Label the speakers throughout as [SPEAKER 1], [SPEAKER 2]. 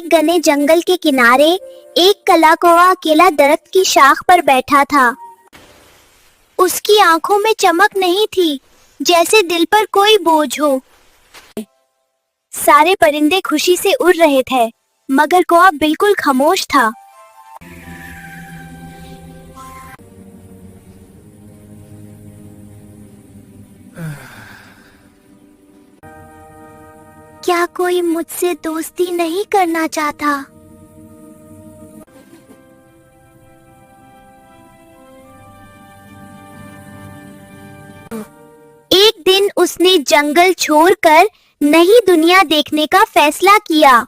[SPEAKER 1] एक घने जंगल के किनारे एक काला कौवा अकेला दरख्त की शाख पर बैठा था। उसकी आंखों में चमक नहीं थी, जैसे दिल पर कोई बोझ हो। सारे परिंदे खुशी से उड़ रहे थे, मगर कौवा बिल्कुल खामोश था। क्या कोई मुझसे दोस्ती नहीं करना चाहता? एक दिन उसने जंगल छोड़कर नई दुनिया देखने का फैसला किया।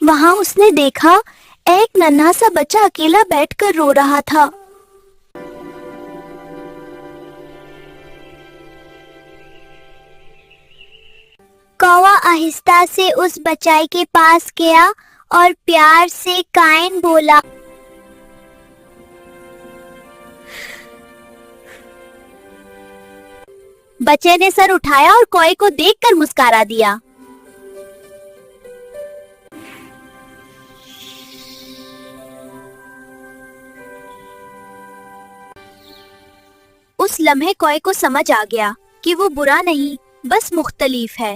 [SPEAKER 1] वहां उसने देखा एक नन्हा सा बच्चा अकेला बैठकर रो रहा था। कौवा आहिस्ता से उस बच्चे के पास गया और प्यार से काइन बोला। बच्चे ने सर उठाया और कौवे को देखकर मुस्कुरा दिया। उस लम्हे कौवे को समझ आ गया कि वो बुरा नहीं, बस मुख्तलिफ है।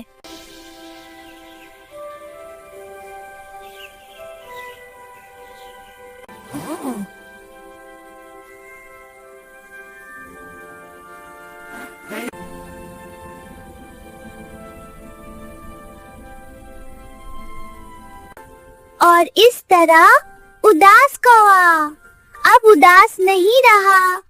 [SPEAKER 1] और इस तरह उदास कौवा अब उदास नहीं रहा।